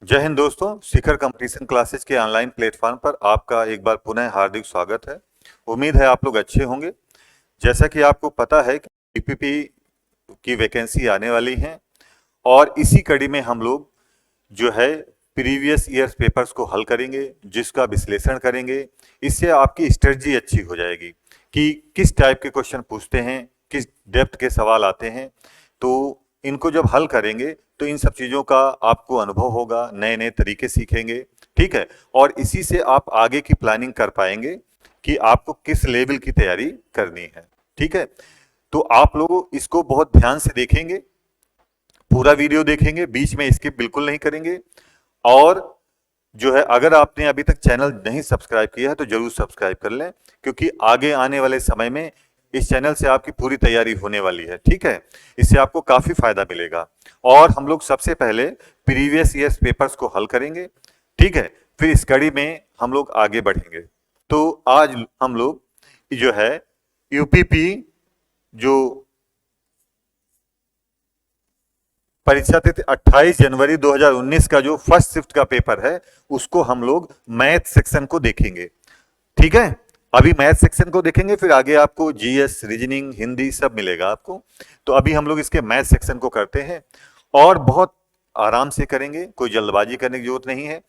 जय हिंद दोस्तों, शिखर competition classes के ऑनलाइन प्लेटफॉर्म पर आपका एक बार पुनः हार्दिक स्वागत है। उम्मीद है आप लोग अच्छे होंगे। जैसा कि आपको पता है कि पीपीपी की वैकेंसी आने वाली है और इसी कड़ी में हम लोग जो है प्रीवियस ईयर्स पेपर्स को हल करेंगे, जिसका विश्लेषण करेंगे। इससे आपकी स्ट्रेटजी अच्छी हो जाएगी कि किस टाइप के क्वेश्चन पूछते हैं, किस डेप्थ के सवाल आते हैं। तो इनको जब हल करेंगे तो इन सब चीज़ों का आपको अनुभव होगा, नए नए तरीके सीखेंगे, ठीक है। और इसी से आप आगे की प्लानिंग कर पाएंगे कि आपको किस लेवल की तैयारी करनी है, ठीक है। तो आप लोग इसको बहुत ध्यान से देखेंगे, पूरा वीडियो देखेंगे, बीच में स्किप बिल्कुल नहीं करेंगे। और जो है अगर आपने अभी तक चैनल नहीं सब्सक्राइब किया है तो जरूर सब्सक्राइब कर लें, क्योंकि आगे आने वाले समय में इस चैनल से आपकी पूरी तैयारी होने वाली है, ठीक है। इससे आपको काफी फायदा मिलेगा। और हम लोग सबसे पहले प्रीवियस ईयर्स पेपर्स को हल करेंगे, ठीक है। फिर इस कड़ी में हम लोग आगे बढ़ेंगे। तो आज हम लोग जो है यूपीपी जो परीक्षा तिथि 28 जनवरी 2019 का जो फर्स्ट शिफ्ट का पेपर है उसको हम लोग मैथ सेक्शन को देखेंगे, ठीक है। अभी मैथ सेक्शन को देखेंगे, फिर आगे आपको जीएस, रीजनिंग, हिंदी सब मिलेगा आपको। तो अभी हम लोग इसके मैथ सेक्शन को करते हैं और बहुत आराम से करेंगे, कोई जल्दबाजी करने की जरूरत नहीं है।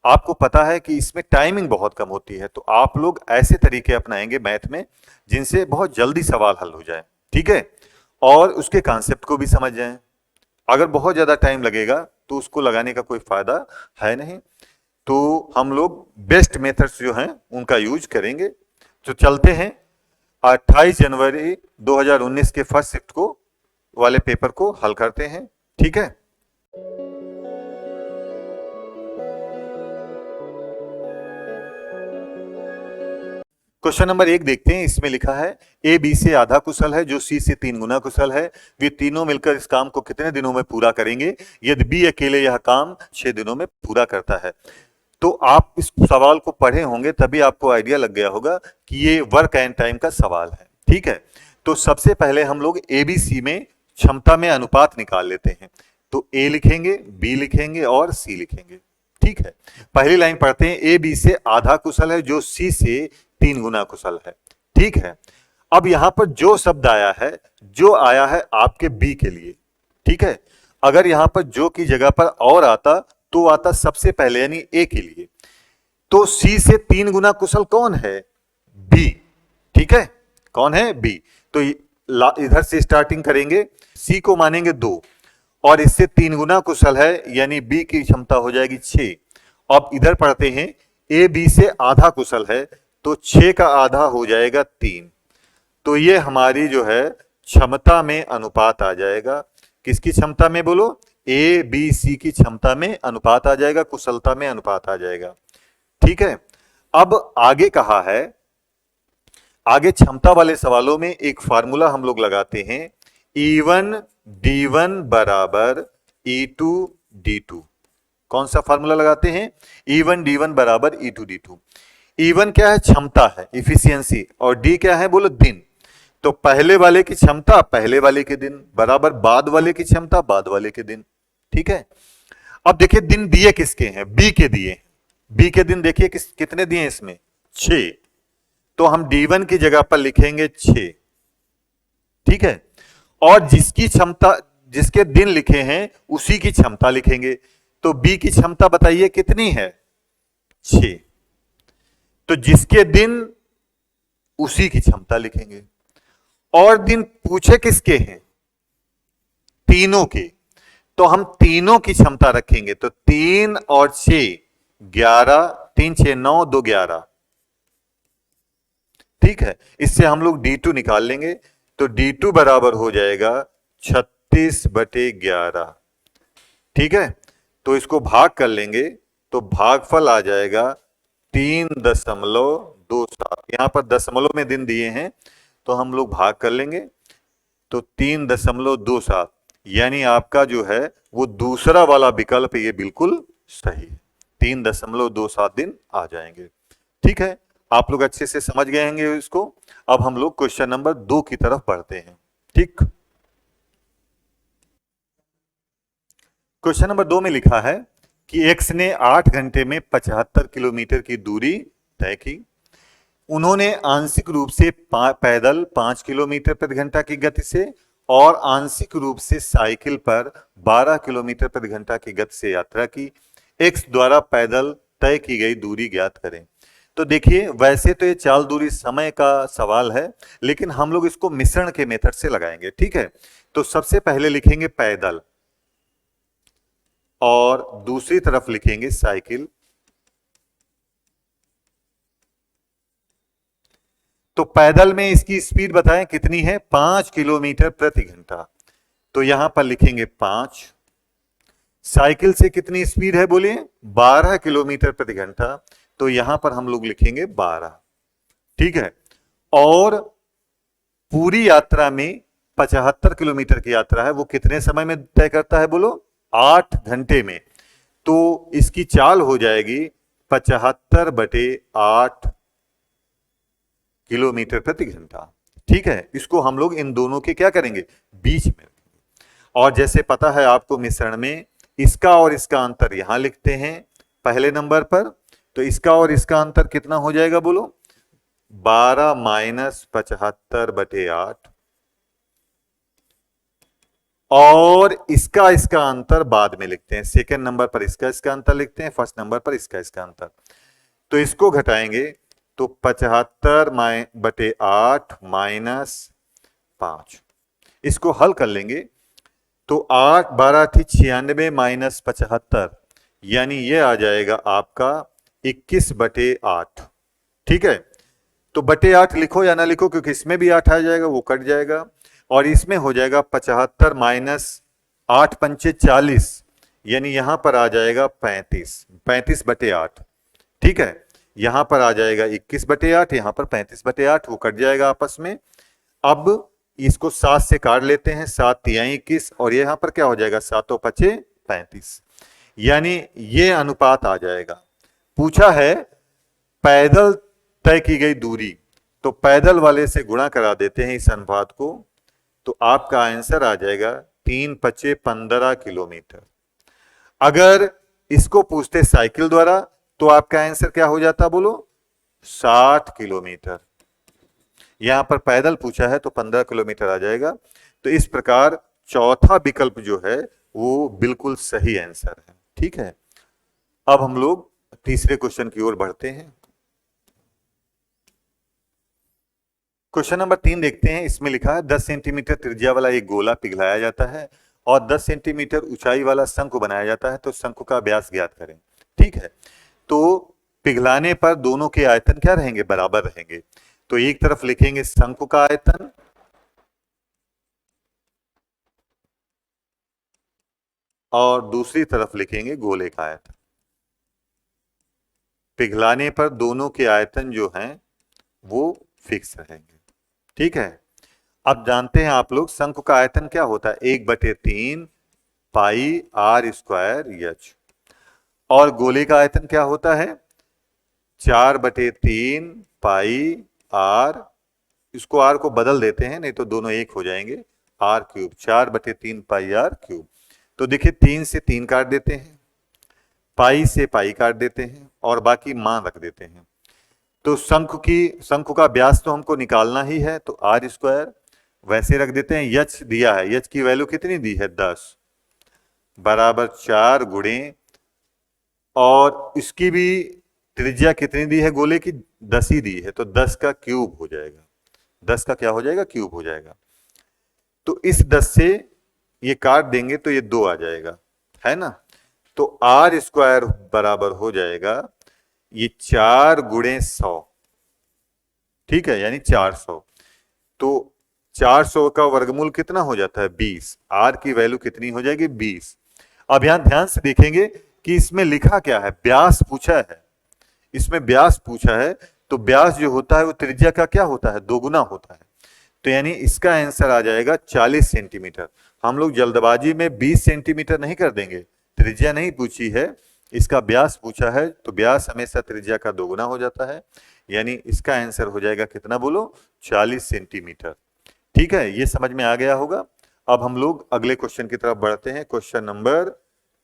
आपको पता है कि इसमें टाइमिंग बहुत कम होती है, तो आप लोग ऐसे तरीके अपनाएंगे मैथ में जिनसे बहुत जल्दी सवाल हल हो जाए, ठीक है। और उसके कॉन्सेप्ट को भी समझ जाएं। अगर बहुत ज्यादा टाइम लगेगा तो उसको लगाने का कोई फायदा है नहीं। तो हम लोग बेस्ट मेथड्स जो हैं उनका यूज करेंगे। तो चलते हैं 28 जनवरी 2019 के फर्स्ट शिफ्ट को वाले पेपर को हल करते हैं, ठीक है। क्वेश्चन नंबर 1 देखते हैं। इसमें लिखा है ए बी से आधा कुशल है जो सी से 3 गुना कुशल है। वे तीनों मिलकर इस काम को कितने दिनों में पूरा करेंगे यदि बी अकेले यह काम 6 दिनों में पूरा करता है। तो आप इस सवाल को पढ़े होंगे तभी आपको आइडिया लग गया होगा कि ये वर्क एंड टाइम का सवाल है, ठीक है। तो सबसे पहले हम लोग एबीसी में क्षमता में अनुपात निकाल लेते हैं। तो ए लिखेंगे, बी लिखेंगे और सी लिखेंगे, ठीक है। पहली लाइन पढ़ते हैं, ए बी से आधा कुशल है जो सी से 3 गुना कुशल है, ठीक है। अब यहां पर जो शब्द आया है, जो आया है आपके बी के लिए, ठीक है। अगर यहां पर जो की जगह पर और आता तो आता सबसे पहले यानी ए के लिए। तो सी से 3 गुना कुशल कौन है? बी, ठीक है। कौन है? बी। तो इधर से स्टार्टिंग करेंगे, सी को मानेंगे 2 और इससे 3 गुना कुशल है यानी बी की क्षमता हो जाएगी 6। अब इधर पढ़ते हैं, ए बी से आधा कुशल है तो 6 का आधा हो जाएगा 3। तो ये हमारी जो है क्षमता में अनुपात आ जाएगा। किसकी क्षमता में बोलो? ए बी सी की क्षमता में अनुपात आ जाएगा, कुशलता में अनुपात आ जाएगा, ठीक है। अब आगे कहा है, आगे क्षमता वाले सवालों में एक फार्मूला हम लोग लगाते हैं, E1 D1 बराबर E2 D2। कौन सा फार्मूला लगाते हैं? E1 D1 बराबर E2 D2। E1 क्या है? क्षमता है, इफिशियंसी। और D क्या है? बोलो दिन। तो पहले वाले की क्षमता पहले वाले के दिन बराबर बाद वाले की क्षमता बाद वाले के दिन, ठीक है। अब देखिए दिन दिए किसके हैं? बी के दिए। बी के दिन देखिए कितने दिए इसमें? 6। तो हम D1 की जगह पर लिखेंगे 6, ठीक है। और जिसकी क्षमता, जिसके दिन लिखे हैं उसी की क्षमता लिखेंगे। तो बी की क्षमता बताइए कितनी है? 6। तो जिसके दिन उसी की क्षमता लिखेंगे। और दिन पूछे किसके हैं? तीनों के। तो हम तीनों की क्षमता रखेंगे। तो 3 और 6 11, 3 6 9 2 11, ठीक है। इससे हम लोग D2 निकाल लेंगे। तो D2 बराबर हो जाएगा 36/11, ठीक है। तो इसको भाग कर लेंगे तो भागफल आ जाएगा 3.27। यहां पर दशमलव में दिन दिए हैं तो हम लोग भाग कर लेंगे। तो 3.27 यानी आपका जो है वो दूसरा वाला विकल्प ये बिल्कुल सही है। 3.27 दिन आ जाएंगे, ठीक है। आप लोग अच्छे से समझ गए होंगे इसको। अब हम लोग क्वेश्चन नंबर 2 की तरफ बढ़ते हैं, ठीक। क्वेश्चन नंबर 2 में लिखा है कि एक्स ने 8 घंटे में 75 किलोमीटर की दूरी तय की। उन्होंने आंशिक रूप से पैदल 5 किलोमीटर प्रति घंटा की गति से और आंशिक रूप से साइकिल पर 12 किलोमीटर प्रति घंटा की गति से यात्रा की। एक्स द्वारा पैदल तय की गई दूरी ज्ञात करें। तो देखिए, वैसे तो ये चाल दूरी समय का सवाल है, लेकिन हम लोग इसको मिश्रण के मेथड से लगाएंगे। ठीक है, तो सबसे पहले लिखेंगे पैदल और दूसरी तरफ लिखेंगे साइकिल। तो पैदल में इसकी स्पीड बताएं कितनी है, 5 किलोमीटर प्रति घंटा, तो यहां पर लिखेंगे 5। साइकिल से कितनी स्पीड है बोलिए, 12 किलोमीटर प्रति घंटा, तो यहां पर हम लोग लिखेंगे 12। ठीक है, और पूरी यात्रा में 75 किलोमीटर की यात्रा है, वो कितने समय में तय करता है बोलो, 8 घंटे में। तो इसकी चाल हो जाएगी 75/8 किलोमीटर प्रति घंटा। ठीक है, इसको हम लोग इन दोनों के क्या करेंगे, बीच में। और जैसे पता है आपको मिश्रण में इसका और इसका अंतर यहां लिखते हैं पहले नंबर पर, तो इसका और इसका अंतर कितना हो जाएगा बोलो, 12 - 75/8, और इसका इसका अंतर बाद में लिखते हैं। सेकंड नंबर पर इसका इसका अंतर लिखते हैं, फर्स्ट नंबर पर इसका इसका अंतर। तो इसको घटाएंगे तो 75/8 - 5, इसको हल कर लेंगे तो 8 12 थी 96 - 75, यानी ये आ जाएगा आपका 21/8। ठीक है, तो बटे 8 लिखो या ना लिखो, क्योंकि इसमें भी 8 आ जाएगा, वो कट जाएगा, और इसमें हो जाएगा 75 - 8 पंचे 40, यानी यहां पर आ जाएगा 35/8। ठीक है, यहां पर आ जाएगा 21/8, यहां पर 35/8, वो कट जाएगा आपस में। अब इसको 7 से काट लेते हैं, 7 तिया 21, और यहां पर क्या हो जाएगा, 7 5 35, यानी ये अनुपात आ जाएगा। पूछा है पैदल तय की गई दूरी, तो पैदल वाले से गुणा करा देते हैं इस अनुपात को, तो आपका आंसर आ जाएगा 3 5 15 किलोमीटर। अगर इसको पूछते साइकिल द्वारा तो आपका आंसर क्या हो जाता बोलो, 60 किलोमीटर। यहां पर पैदल पूछा है तो 15 किलोमीटर आ जाएगा। तो इस प्रकार चौथा विकल्प जो है वो बिल्कुल सही आंसर है। ठीक है, अब हम लोग तीसरे क्वेश्चन की ओर बढ़ते हैं। क्वेश्चन नंबर 3 देखते हैं। इसमें लिखा है 10 सेंटीमीटर त्रिज्या वाला एक गोला पिघलाया जाता है और 10 सेंटीमीटर ऊंचाई वाला शंकु बनाया जाता है, तो शंकु का व्यास ज्ञात करें। ठीक है, तो पिघलाने पर दोनों के आयतन क्या रहेंगे, बराबर रहेंगे। तो एक तरफ लिखेंगे शंकु का आयतन और दूसरी तरफ लिखेंगे गोले का आयतन। पिघलाने पर दोनों के आयतन जो हैं वो फिक्स रहेंगे। ठीक है, अब जानते हैं आप लोग शंकु का आयतन क्या होता है, 1/3 पाई r² h, और गोले का आयतन क्या होता है, 4/3 पाई r, इसको r को बदल देते हैं, नहीं तो दोनों एक हो जाएंगे, r³, 4/3 पाई r³। तो देखिए 3 से 3 काट देते हैं, पाई से पाई काट देते हैं, और बाकी मान रख देते हैं। तो शंकु का व्यास तो हमको निकालना ही है, तो r² वैसे रख देते हैं। यच दिया है, यच की वैल्यू कितनी दी है, 10 बराबर 4 गुणे, और इसकी भी त्रिज्या कितनी दी है गोले की, 10 ही दी है, तो 10 का क्यूब हो जाएगा। 10 का क्या हो जाएगा, क्यूब हो जाएगा। तो इस 10 से ये काट देंगे तो ये 2 आ जाएगा, है ना। तो r² बराबर हो जाएगा ये 4 गुणे 100। ठीक है, यानी 400। तो 400 का वर्गमूल कितना हो जाता है, 20। r की वैल्यू कितनी हो जाएगी, 20। अब यहां ध्यान से देखेंगे कि इसमें लिखा क्या है, व्यास पूछा है। इसमें व्यास पूछा है, तो व्यास जो होता है वो त्रिज्या का क्या होता है, दोगुना होता है। तो यानी इसका आंसर आ जाएगा 40 सेंटीमीटर। हम लोग जल्दबाजी में 20 सेंटीमीटर नहीं कर देंगे, त्रिज्या नहीं पूछी है, इसका व्यास पूछा है, तो व्यास हमेशा त्रिज्या का दोगुना हो जाता है, यानी इसका आंसर हो जाएगा कितना बोलो, 40 सेंटीमीटर। ठीक है, ये समझ में आ गया होगा। अब हम लोग अगले क्वेश्चन की तरफ बढ़ते हैं, क्वेश्चन नंबर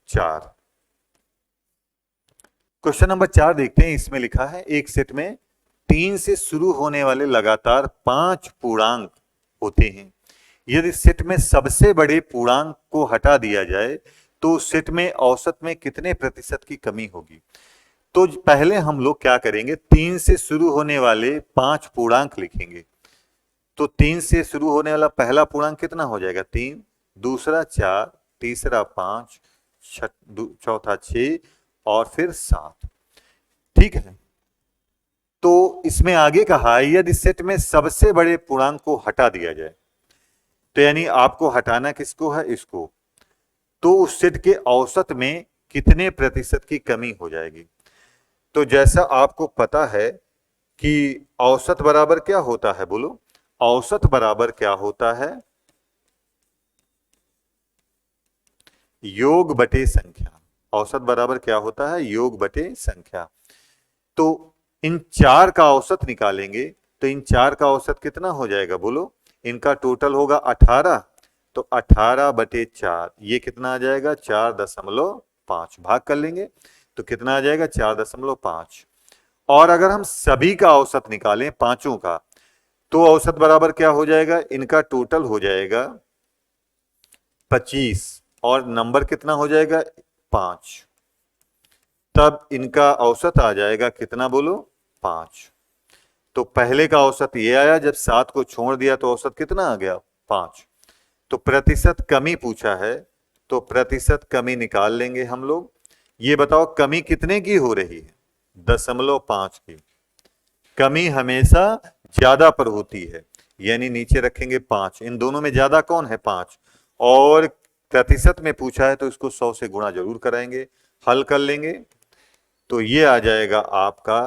4। क्वेश्चन नंबर 4 देखते हैं। इसमें लिखा है एक सेट में 3 से शुरू होने वाले लगातार 5 पूर्णांक होते हैं। यदि सेट में सबसे बड़े पूर्णांक को हटा दिया जाए तो उस सेट में औसत में कितने प्रतिशत की कमी होगी। तो पहले हम लोग क्या करेंगे, 3 से शुरू होने वाले 5 पूर्णांक लिखेंगे। तो 3 से शुरू होने वाला पहला पूर्णांक कितना हो जाएगा, 3, दूसरा 4, तीसरा 5, चौथा 6 और फिर 7। ठीक है। तो इसमें आगे कहा है यदि सेट में सबसे बड़े पूर्णांक को हटा दिया जाए, तो यानी आपको हटाना किसको है, इसको, तो उस सेट के औसत में कितने प्रतिशत की कमी हो जाएगी। तो जैसा आपको पता है कि औसत बराबर क्या होता है, बोलो, औसत बराबर क्या होता है, योग बटे संख्या। औसत बराबर क्या होता है, योग बटे संख्या। तो इन 4 का औसत निकालेंगे तो इन 4 का औसत कितना हो जाएगा, बोलो, इनका टोटल होगा 18। तो 18 बटे 4 ये कितना आ जाएगा, 4.5 भाग कर लेंगे तो कितना आ जाएगा, 4.5। और अगर हम सभी का औसत निकालें, पांचों का, तो औसत बराबर क्या हो जाएगा, इनका टोटल हो जाएगा 25 और नंबर कितना हो जाएगा, 5। तब इनका औसत आ जाएगा कितना, बोलो, 5। तो पहले का औसत ये आया, जब 7 को छोड़ दिया तो औसत कितना आ गया, 5। तो प्रतिशत कमी पूछा है तो प्रतिशत कमी निकाल लेंगे हम लोग। ये बताओ कमी कितने की हो रही है, 0.5 की। कमी हमेशा ज्यादा पर होती है, यानी नीचे रखेंगे 5। इन दोनों में ज्यादा कौन है, 5। और प्रतिशत में पूछा है तो इसको 100 से गुणा जरूर कराएंगे, हल कर लेंगे तो ये आ जाएगा आपका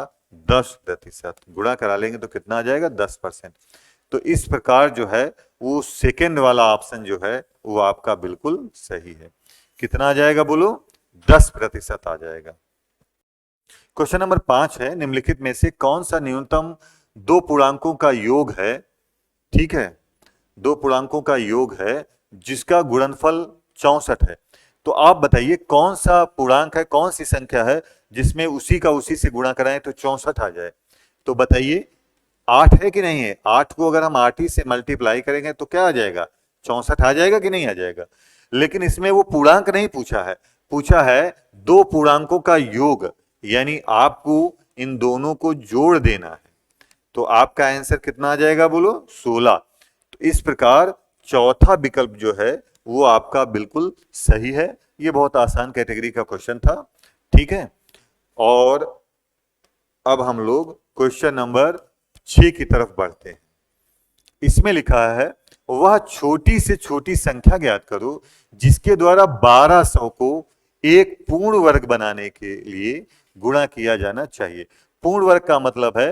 10%। गुणा करा लेंगे तो कितना आ जाएगा, 10%। तो इस प्रकार जो है वो सेकेंड वाला ऑप्शन जो है वो आपका बिल्कुल सही है। कितना आ जाएगा, बोलो, 10% आ जाएगा। क्वेश्चन नंबर 5 है निम्नलिखित में से कौन सा न्यूनतम 2 पूर्णांकों का योग है। ठीक है, 2 पूर्णांकों का योग है जिसका गुणनफल 64 है। तो आप बताइए कौन सा पूर्णांक है, कौन सी संख्या है जिसमें उसी का उसी से गुणा कराएं तो 64 आ जाए। तो बताइए 8 है कि नहीं है, 8 को अगर हम 8 ही से मल्टीप्लाई करेंगे तो क्या आ जाएगा, 64 आ जाएगा कि नहीं आ जाएगा। लेकिन इसमें वो पूर्णांक नहीं पूछा है, पूछा है 2 पूर्णांकों का योग, यानी आपको इन दोनों को जोड़ देना है। तो आपका आंसर कितना आ जाएगा, बोलो, 16। तो इस प्रकार चौथा विकल्प जो है वो आपका बिल्कुल सही है। ये बहुत आसान कैटेगरी का क्वेश्चन था। ठीक है, और अब हम लोग क्वेश्चन नंबर 6 की तरफ बढ़ते हैं। इसमें लिखा है वह छोटी से छोटी संख्या ज्ञात करो जिसके द्वारा 1200 को एक पूर्ण वर्ग बनाने के लिए गुणा किया जाना चाहिए। पूर्ण वर्ग का मतलब है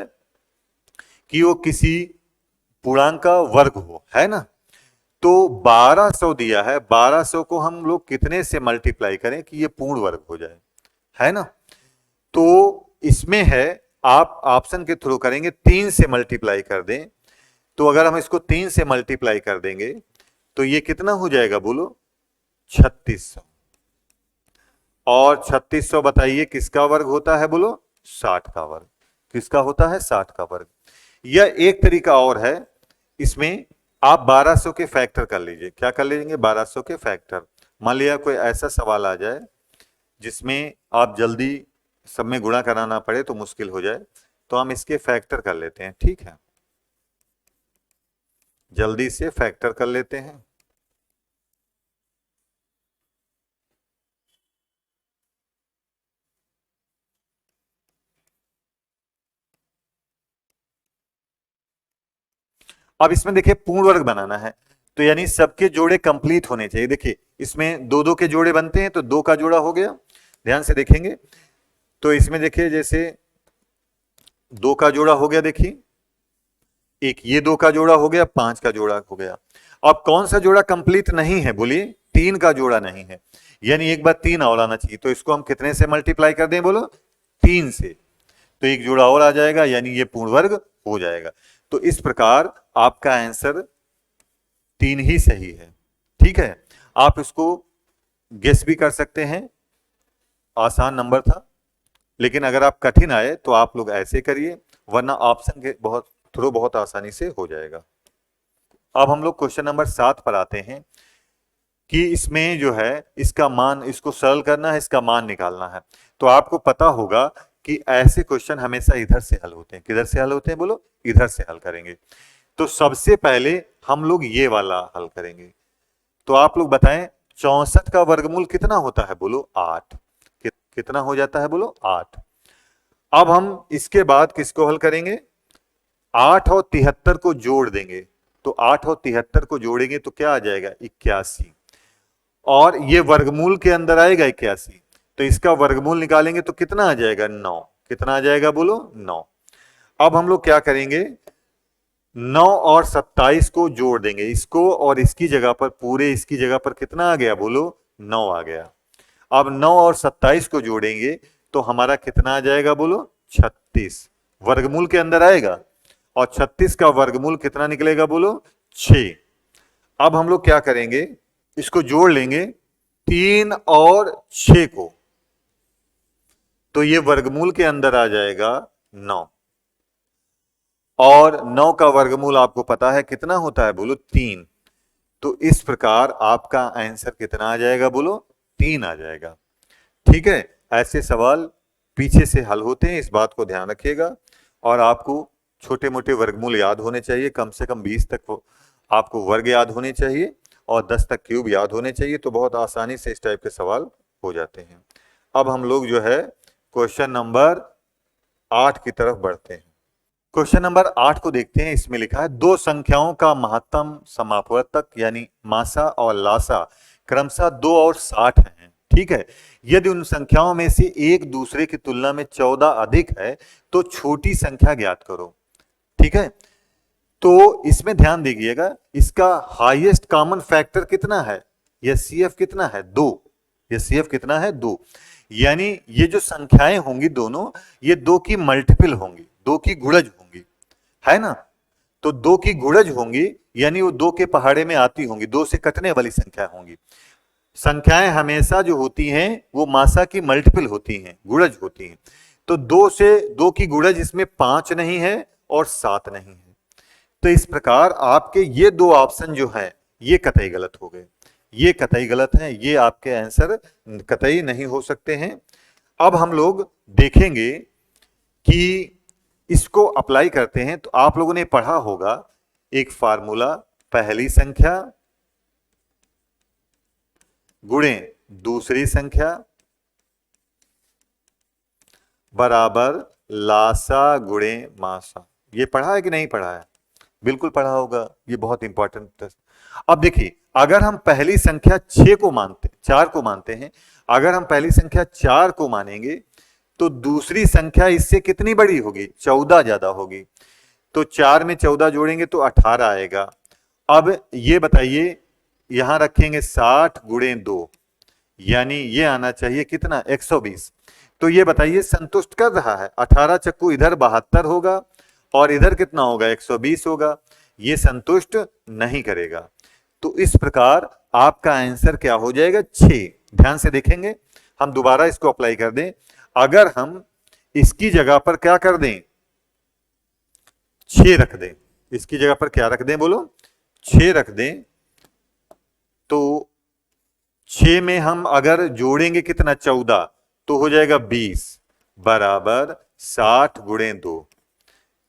कि वो किसी पूर्णांक का वर्ग हो, है ना। तो 1200 दिया है, 1200 को हम लोग कितने से मल्टीप्लाई करें कि ये पूर्ण वर्ग हो जाए, है ना। तो इसमें है आप ऑप्शन के थ्रू करेंगे, 3 से मल्टीप्लाई कर दें। तो अगर हम इसको 3 से मल्टीप्लाई कर देंगे तो ये कितना हो जाएगा, बोलो, 3600। और 3600 बताइए किसका वर्ग होता है, बोलो, 60 का वर्ग। किसका होता है, 60 का वर्ग। यह एक तरीका और है, इसमें आप 1200 के फैक्टर कर लीजिए। क्या कर लेंगे, 1200 के फैक्टर। मान लिया कोई ऐसा सवाल आ जाए जिसमें आप जल्दी सब में गुणा कराना पड़े तो मुश्किल हो जाए, तो हम इसके फैक्टर कर लेते हैं। ठीक है, जल्दी से फैक्टर कर लेते हैं। अब इसमें देखिए पूर्ण वर्ग बनाना है तो यानी सबके जोड़े कंप्लीट होने चाहिए। देखिए इसमें 2-2 के जोड़े बनते हैं तो 2 का जोड़ा हो गया, ध्यान से देखेंगे तो इसमें देखिए जैसे 2 का जोड़ा हो गया, देखिए एक ये 2 का जोड़ा हो गया, 5 का जोड़ा हो गया। अब कौन सा जोड़ा कंप्लीट नहीं है, बोलिए, 3 का जोड़ा नहीं है, यानी एक बार 3 और आना चाहिए। तो इसको हम कितने से मल्टीप्लाई कर दें, बोलो, 3 से। तो एक जोड़ा और आ जाएगा, यानी ये पूर्ण वर्ग हो जाएगा। तो इस प्रकार आपका आंसर 3 ही सही है। ठीक है, आप इसको गेस भी कर सकते हैं, आसान नंबर था। लेकिन अगर आप कठिन आए तो आप लोग ऐसे करिए, वरना ऑप्शन के थ्रू बहुत आसानी से हो जाएगा। अब हम लोग क्वेश्चन नंबर 7 पर आते हैं कि इसमें जो है इसका मान, इसको सरल करना है, इसका मान निकालना है। तो आपको पता होगा कि ऐसे क्वेश्चन हमेशा इधर से हल होते हैं। किधर से हल होते हैं बोलो? इधर से हल करेंगे। तो सबसे पहले हम लोग ये वाला हल करेंगे। तो आप लोग बताएं 64 का वर्गमूल कितना होता है? बोलो 8। कितना हो जाता है? बोलो 8। अब हम इसके बाद किसको हल करेंगे? 8 और 73 को जोड़ देंगे। तो 8 और 73 को जोड़ेंगे तो क्या आ जाएगा? 81। और ये वर्गमूल के अंदर आएगा 81, तो इसका वर्गमूल निकालेंगे तो कितना आ जाएगा? 9। कितना आ जाएगा? बोलो 9। अब हम लोग क्या करेंगे? 9 और 27 को जोड़ देंगे, इसको और इसकी जगह पर, पूरे इसकी जगह पर कितना आ गया? बोलो 9 आ गया। अब 9 और 27 को जोड़ेंगे तो हमारा कितना आ जाएगा? बोलो 36। वर्गमूल के अंदर आएगा, और 36 का वर्गमूल कितना निकलेगा? बोलो 6। अब हम लोग क्या करेंगे? इसको जोड़ लेंगे 3 और 6 को, तो ये वर्गमूल के अंदर आ जाएगा 9। और 9 का वर्गमूल आपको पता है कितना होता है? बोलो 3। तो इस प्रकार आपका आंसर कितना आ जाएगा? बोलो 3 आ जाएगा। ठीक है, ऐसे सवाल पीछे से हल होते हैं, इस बात को ध्यान रखिएगा। और आपको छोटे मोटे वर्गमूल याद होने चाहिए, कम से कम 20 तक आपको वर्ग याद होने चाहिए और 10 तक क्यूब याद होने चाहिए, तो बहुत आसानी से इस टाइप के सवाल हो जाते हैं। अब हम लोग जो है क्वेश्चन नंबर 8 की तरफ बढ़ते हैं। क्वेश्चन नंबर 8 को देखते हैं। इसमें लिखा है दो संख्याओं का महत्तम समापवर्तक यानी मासा और लासा क्रमशः 2 और 60 हैं। ठीक है, यदि उन संख्याओं में से एक दूसरे की तुलना में 14 अधिक है तो छोटी संख्या ज्ञात करो। ठीक है, तो इसमें ध्यान दीजिएगा, इसका हाईएस्ट कॉमन फैक्टर कितना है? यह सीएफ कितना है? 2। यह सीएफ कितना है? 2। यानी ये जो संख्याएं होंगी दोनों, ये 2 की मल्टीपल होंगी, 2 की गुणज होंगी, है ना? तो 2 की गुणज होंगी, यानी वो 2 के पहाड़े में आती होंगी, 2 से कटने वाली संख्या होंगी। संख्याएं हमेशा जो होती हैं वो मासा की मल्टीपल होती हैं, गुणज होती हैं। तो 2 की गुणज इसमें 5 नहीं है और 7 नहीं है। तो इस प्रकार आपके ये 2 ऑप्शन जो है ये कतई गलत हो गए, ये कतई गलत है, ये आपके आंसर कतई नहीं हो सकते हैं। अब हम लोग देखेंगे कि इसको अप्लाई करते हैं। तो आप लोगों ने पढ़ा होगा एक फार्मूला, पहली संख्या गुणे दूसरी संख्या बराबर लासा गुणे मासा। ये पढ़ा है कि नहीं पढ़ा है? बिल्कुल पढ़ा होगा, ये बहुत इंपॉर्टेंट है। अब देखिए, अगर हम पहली संख्या 4 को मानते हैं, अगर हम पहली संख्या 4 को मानेंगे तो दूसरी संख्या इससे कितनी बड़ी होगी? 14 ज्यादा होगी। तो 4 में 14 जोड़ेंगे तो 18 आएगा। अब ये बताइए, यहां रखेंगे 60 गुणे 2, यानी ये आना चाहिए कितना? 120। तो ये बताइए संतुष्ट कर रहा है? 18 चक्कू इधर 72 होगा और इधर कितना होगा? 120 होगा। ये संतुष्ट नहीं करेगा। तो इस प्रकार आपका आंसर क्या हो जाएगा? 6। ध्यान से देखेंगे, हम दोबारा इसको अप्लाई कर दें। अगर हम इसकी जगह पर क्या कर दें? 6 रख दें। इसकी जगह पर क्या रख दें? बोलो 6 रख दें। तो 6 में हम अगर जोड़ेंगे कितना? 14, तो हो जाएगा 20 बराबर 60 गुणे 2।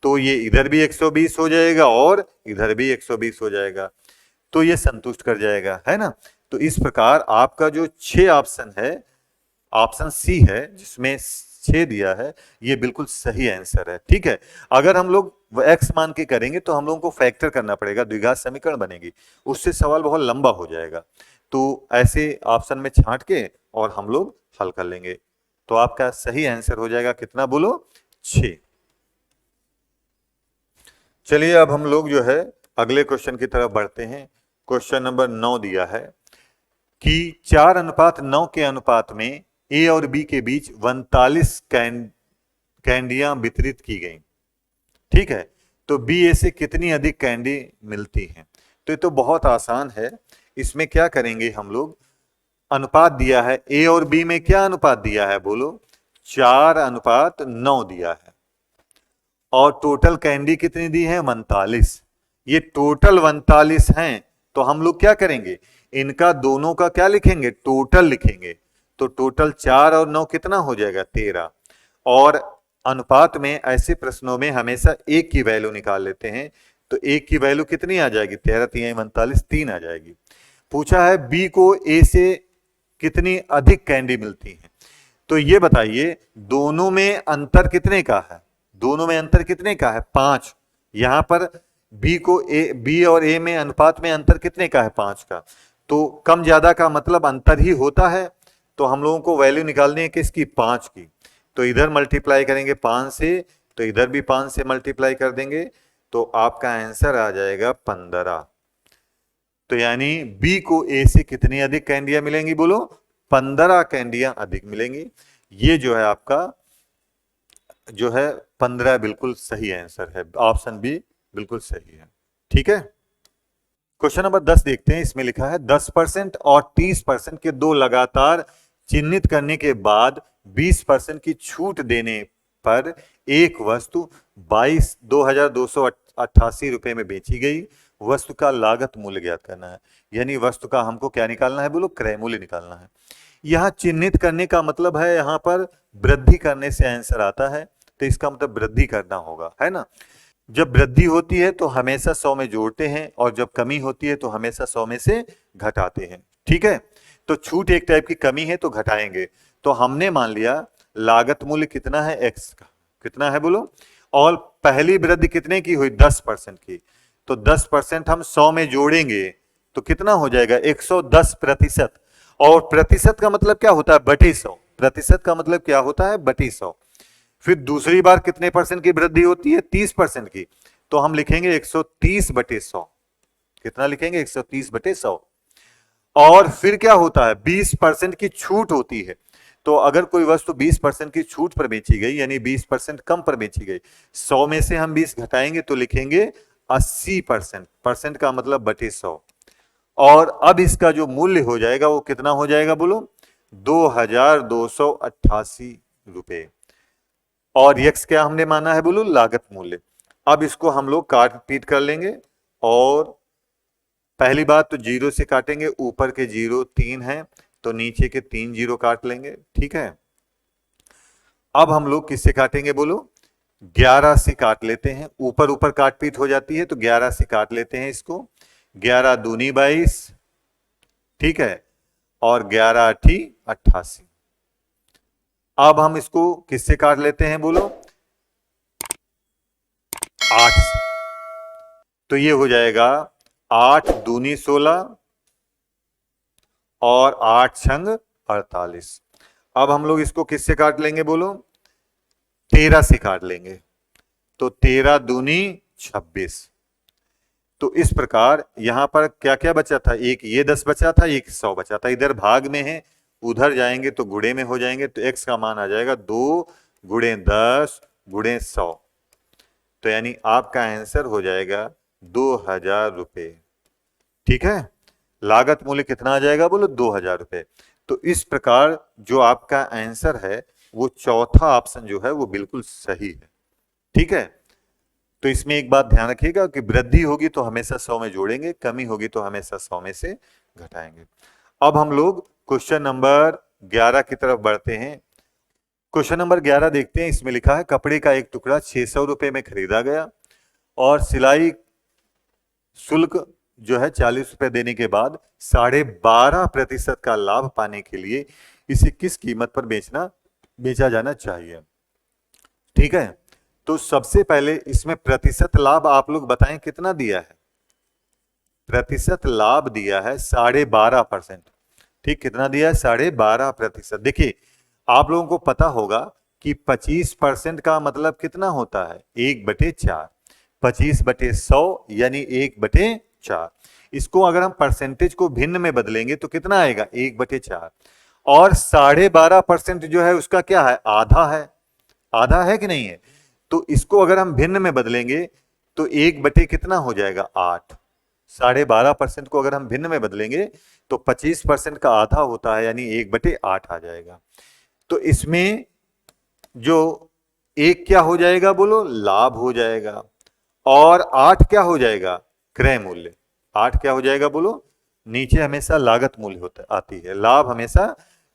तो ये इधर भी 120 हो जाएगा और इधर भी 120 हो जाएगा, तो ये संतुष्ट कर जाएगा, है ना? तो इस प्रकार आपका जो 6 ऑप्शन है, ऑप्शन सी है जिसमें 6 दिया है, ये बिल्कुल सही आंसर है। ठीक है, अगर हम लोग एक्स मान के करेंगे तो हम लोगों को फैक्टर करना पड़ेगा, द्विघात समीकरण बनेगी, उससे सवाल बहुत लंबा हो जाएगा। तो ऐसे ऑप्शन में छांट के और हम लोग हल कर लेंगे। तो आपका सही आंसर हो जाएगा कितना? बोलो 6। चलिए अब हम लोग जो है अगले क्वेश्चन की तरफ बढ़ते हैं। क्वेश्चन नंबर 9 दिया है कि 4:9 के अनुपात में ए और बी के बीच 39 कैंडियां वितरित की गई। ठीक है, तो बी ए से कितनी अधिक कैंडी मिलती हैं? तो ये तो बहुत आसान है। इसमें क्या करेंगे हम लोग? अनुपात दिया है, ए और बी में क्या अनुपात दिया है? बोलो 4:9 दिया है और टोटल कैंडी कितनी दी है 39। ये टोटल 39 हैं, तो हम लोग क्या करेंगे, इनका दोनों का क्या लिखेंगे, टोटल लिखेंगे। तो टोटल 4 और 9 कितना हो जाएगा 13। और अनुपात में ऐसे प्रश्नों में हमेशा एक की वैल्यू निकाल लेते हैं, तो एक की वैल्यू कितनी आ जाएगी, 13 3 39, 3 आ जाएगी। पूछा है बी को ए से कितनी अधिक कैंडी मिलती है, तो ये बताइए दोनों में अंतर कितने का है, दोनों में अंतर कितने का है 5। यहां पर बी और ए में अनुपात में अंतर कितने का है 5 का, तो कम ज्यादा का मतलब अंतर ही होता है। तो हम लोगों को वैल्यू निकालनी है किसकी, 5 की। तो इधर मल्टीप्लाई करेंगे 5 से, तो इधर भी 5 से मल्टीप्लाई कर देंगे, तो आपका आंसर आ जाएगा 15। तो यानी बी को ए से कितनी अधिक कैंडियां मिलेंगी, बोलो 15 कैंडियां अधिक मिलेंगी। ये जो है आपका जो है 15 बिल्कुल सही आंसर है, ऑप्शन बी बिल्कुल सही है। ठीक है, क्वेश्चन नंबर 10 देखते हैं। इसमें लिखा है 10% और 30% के दो लगातार चिन्हित करने के बाद 20% की छूट देने पर एक वस्तु 22,288 रुपए में बेची गई। वस्तु का लागत मूल्य ज्ञात करना है, यानी वस्तु का हमको क्या निकालना है, बोलो क्रय मूल्य निकालना है। यहां चिन्हित करने का मतलब है यहां पर वृद्धि करने से आंसर आता है, तो इसका मतलब वृद्धि करना होगा, है ना। जब वृद्धि होती है तो हमेशा 100 में जोड़ते हैं, और जब कमी होती है तो हमेशा 100 में से घटाते हैं। ठीक है, तो छूट एक टाइप की कमी है तो घटाएंगे। तो हमने मान लिया लागत मूल्य कितना है, एक्स का, कितना है बोलो, और पहली वृद्धि कितने की हुई 10% की, तो 10% हम 100 में जोड़ेंगे तो कितना हो जाएगा 110%। और प्रतिशत का मतलब क्या होता है, बटे 100। प्रतिशत का मतलब क्या होता है, बटे 100। फिर दूसरी बार कितने परसेंट की वृद्धि होती है, 30% की, तो हम लिखेंगे 130/100। कितना लिखेंगे, 130/100। और फिर क्या होता है, 20% की छूट होती है। तो अगर कोई वस्तु 20% की छूट पर बेची गई, यानी 20% कम पर बेची गई, 100 में से हम 20 घटाएंगे तो लिखेंगे 80%। परसेंट का मतलब बटे 100। और अब इसका जो मूल्य हो जाएगा वो कितना हो जाएगा, बोलो 2,288 रुपए। और यक्स क्या हमने माना है, बोलो लागत मूल्य। अब इसको हम लोग काट पीट कर लेंगे, और पहली बात तो जीरो से काटेंगे, ऊपर के जीरो 3 है तो नीचे के 3 जीरो काट लेंगे। ठीक है, अब हम लोग किससे काटेंगे, बोलो 11 से काट लेते हैं। ऊपर ऊपर काट पीट हो जाती है तो 11 से काट लेते हैं इसको। 11 दूनी 22, ठीक है, और 11 अठी 88। अब हम इसको किससे काट लेते हैं, बोलो 8 से। तो ये हो जाएगा 8 दूनी 16 और 8 छंग 48। अब हम लोग इसको किससे काट लेंगे, बोलो 13 से काट लेंगे, तो 13 दूनी 26। तो इस प्रकार यहां पर क्या क्या बचा था, एक ये 10 बचा था, एक 100 बचा था। इधर भाग में है, उधर जाएंगे तो गुणे में हो जाएंगे, तो x का मान आ जाएगा 2 गुणे 10 गुणे 100। तो यानी आपका आंसर हो जाएगा 2,000 रुपए। ठीक है, लागत मूल्य कितना आ जाएगा, बोलो 2,000 रुपए। तो इस प्रकार जो आपका आंसर है वो चौथा ऑप्शन जो है वो बिल्कुल सही है। ठीक है, तो इसमें एक बात ध्यान रखिएगा कि वृद्धि होगी तो हमेशा 100 में जोड़ेंगे, कमी होगी तो हमेशा 100 में से घटाएंगे। अब हम लोग क्वेश्चन नंबर 11 की तरफ बढ़ते हैं। क्वेश्चन नंबर 11 देखते हैं। इसमें लिखा है कपड़े का एक टुकड़ा 600 रुपए में खरीदा गया और सिलाई शुल्क जो है 40 रुपए देने के बाद 12.5% का लाभ पाने के लिए इसे किस कीमत पर बेचा जाना चाहिए। ठीक है, तो सबसे पहले इसमें प्रतिशत लाभ आप लोग बताएं कितना दिया है। प्रतिशत लाभ दिया है 12.5%। ठीक, कितना दिया है, 12.5%। देखिए आप लोगों को पता होगा कि 25% का मतलब कितना होता है, 1/4। 25/100 यानी 1/4। इसको अगर हम परसेंटेज को भिन्न में बदलेंगे तो कितना आएगा, 1/4। और 12.5% जो है उसका क्या है, आधा है। आधा है कि नहीं है, तो इसको अगर हम भिन्न में बदलेंगे तो 1 कितना हो जाएगा, 8। 12.5% को अगर हम भिन्न में बदलेंगे तो 25% का आधा होता है, यानी 1/8 आ जाएगा। तो इसमें जो 1 क्या हो जाएगा बोलो, लाभ हो जाएगा, और 8 क्या हो जाएगा, क्रय मूल्य। 8 क्या हो जाएगा बोलो, नीचे हमेशा लागत मूल्य होता आती है, लाभ हमेशा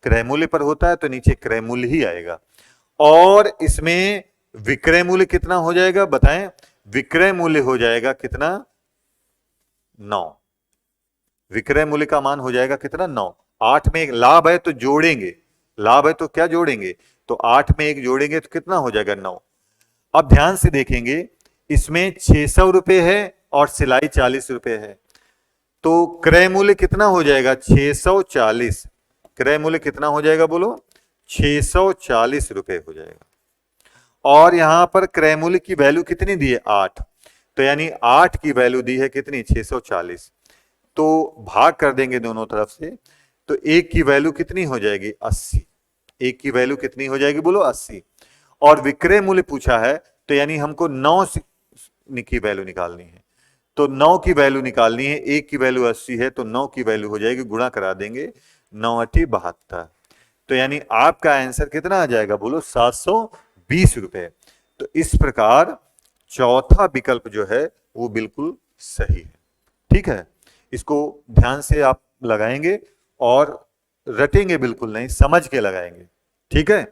क्रय मूल्य पर होता है, तो नीचे क्रय मूल्य ही आएगा। और इसमें विक्रय मूल्य कितना हो जाएगा बताएं, विक्रय मूल्य हो जाएगा कितना, 9। विक्रय मूल्य का मान हो जाएगा कितना, 9। 8 में एक लाभ है तो जोड़ेंगे, लाभ है तो क्या जोड़ेंगे, तो 8 में 1 जोड़ेंगे तो कितना हो जाएगा, 9। अब ध्यान से देखेंगे, इसमें 600 रुपए है और सिलाई 40 रुपए है, तो क्रय मूल्य कितना हो जाएगा, 640। क्रय मूल्य कितना हो जाएगा बोलो, 640 रुपए हो जाएगा। और यहां पर क्रय मूल्य की वैल्यू कितनी दी है, 8, तो यानी 8 की वैल्यू दी है कितनी, 640। तो भाग कर देंगे दोनों तरफ से, तो 1 की वैल्यू कितनी हो जाएगी, 80। 1 की वैल्यू कितनी हो जाएगी बोलो, 80। और विक्रय मूल्य पूछा है, तो यानी हमको 9 की वैल्यू निकालनी है, तो 9 की वैल्यू निकालनी है, 1 की वैल्यू 80 है, तो 9 की वैल्यू हो जाएगी, गुणा करा देंगे, 9 8 72। तो यानी आपका आंसर कितना आ जाएगा बोलो, 720 रुपए। तो इस प्रकार चौथा विकल्प जो है वो बिल्कुल सही है। ठीक है, इसको ध्यान से आप लगाएंगे और रटेंगे बिल्कुल नहीं, समझ के लगाएंगे। ठीक है,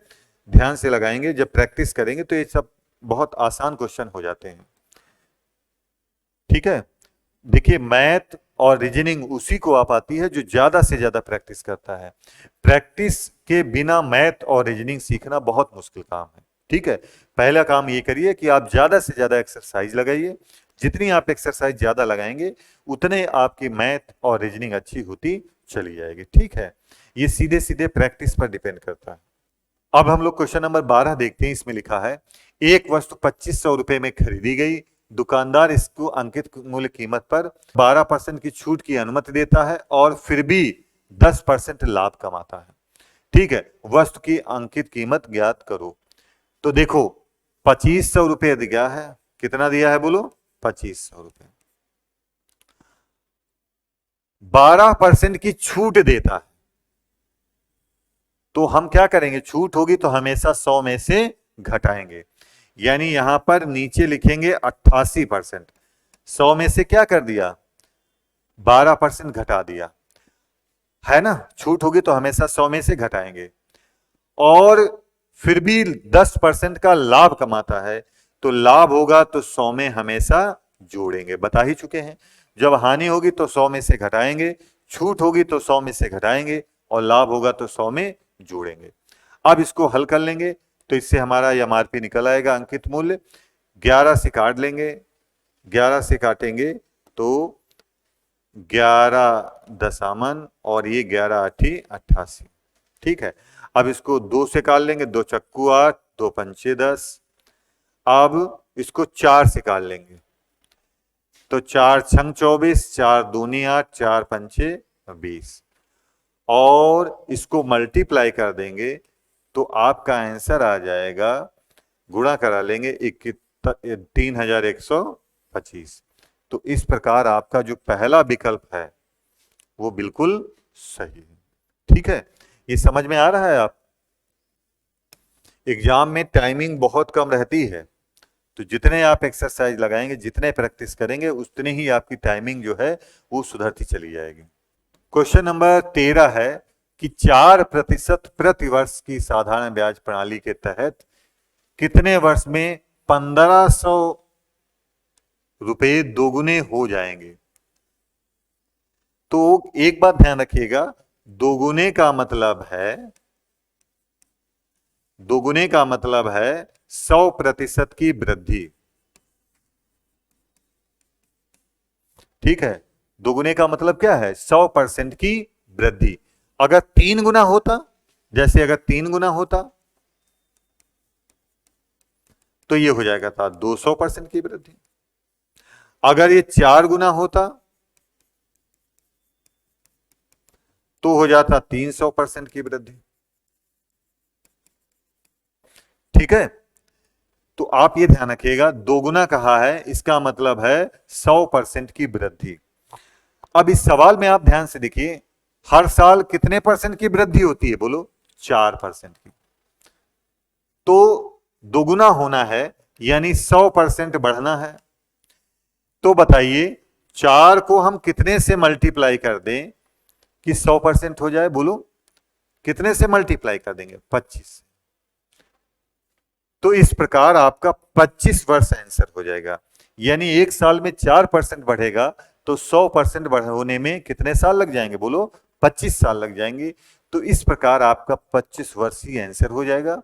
ध्यान से लगाएंगे, जब प्रैक्टिस करेंगे तो ये सब बहुत आसान क्वेश्चन हो जाते हैं। ठीक है, देखिए मैथ और रीजनिंग उसी को आप आती है जो ज्यादा से ज्यादा प्रैक्टिस करता है। प्रैक्टिस के बिना मैथ और रीजनिंग सीखना बहुत मुश्किल काम है। ठीक है, पहला काम ये करिए कि आप ज्यादा से ज्यादा एक्सरसाइज लगाइए, जितनी आप एक्सरसाइज ज्यादा लगाएंगे उतने आपकी मैथ और रीजनिंग अच्छी होती चली जाएगी। ठीक है, ये सीधे सीधे प्रैक्टिस पर डिपेंड करता है। अब हम लोग क्वेश्चन नंबर 12 देखते हैं। इसमें लिखा है, एक वस्तु 2500 रुपए में खरीदी गई, दुकानदार इसको अंकित मूल्य कीमत पर 12% की छूट की अनुमति देता है और फिर भी 10% लाभ कमाता है। ठीक है, वस्तु की अंकित कीमत ज्ञात करो। तो देखो 2500 रुपए दिया है, कितना दिया है बोलो, 2500 रुपए, 12% की छूट देता है, तो हम क्या करेंगे, छूट होगी तो हमेशा 100 में से घटाएंगे, यानी यहां पर नीचे लिखेंगे 88%। 100 में से क्या कर दिया, 12% घटा दिया, है ना, छूट होगी तो हमेशा 100 में से घटाएंगे। और फिर भी 10% का लाभ कमाता है, तो लाभ होगा तो 100 में हमेशा जोड़ेंगे, बता ही चुके हैं। जब हानि होगी तो 100 में से घटाएंगे, छूट होगी तो 100 में से घटाएंगे, और लाभ होगा तो 100 में जोड़ेंगे। अब इसको हल कर लेंगे तो इससे हमारा एमआरपी निकल आएगा, अंकित मूल्य। 11 से काट लेंगे, 11 से काटेंगे तो 11 दशामन और ये 11 8 88। ठीक है, अब इसको 2 से काट लेंगे, 2 चक्कू 8, 2 पंचे 10। अब इसको 4 से काट लेंगे तो 4 छंग 24, 4 दूनी 8, 4 पंचे 20, और इसको मल्टीप्लाई कर देंगे तो आपका आंसर आ जाएगा, गुणा करा लेंगे 3125। तो इस प्रकार आपका जो पहला विकल्प है वो बिल्कुल सही है। ठीक है, ये समझ में आ रहा है आप। एग्जाम में टाइमिंग बहुत कम रहती है, तो जितने आप एक्सरसाइज लगाएंगे, जितने प्रैक्टिस करेंगे, उतने ही आपकी टाइमिंग जो है वो सुधरती चली जाएगी। क्वेश्चन नंबर 13 है कि 4% प्रति वर्ष की साधारण ब्याज प्रणाली के तहत कितने वर्ष में 1500 रुपए दोगुने हो जाएंगे। तो एक बात ध्यान रखिएगा, दोगुने का मतलब है, दोगुने का मतलब है 100% की वृद्धि। ठीक है, दोगुने का मतलब क्या है, 100% की वृद्धि। अगर 3 गुना होता, जैसे अगर 3 गुना होता तो ये हो जाएगा था 200% की वृद्धि। अगर ये 4 गुना होता तो हो जाता 300% की वृद्धि। ठीक है, तो आप ये ध्यान रखिएगा, दोगुना कहा है, इसका मतलब है 100% की वृद्धि। अब इस सवाल में आप ध्यान से देखिए, हर साल कितने % की वृद्धि होती है बोलो, 4% की। तो दोगुना होना है, यानी 100% बढ़ना है। तो बताइए 4 को हम कितने से मल्टीप्लाई कर दें कि 100% हो जाए? बोलो कितने से मल्टीप्लाई कर देंगे? 25। तो इस प्रकार आपका 25 वर्ष आंसर हो जाएगा, यानी एक साल में 4% बढ़ेगा तो 100% होने में कितने साल लग जाएंगे? बोलो 25 साल लग जाएंगे। तो इस प्रकार आपका 25 वर्षीय आंसर हो जाएगा।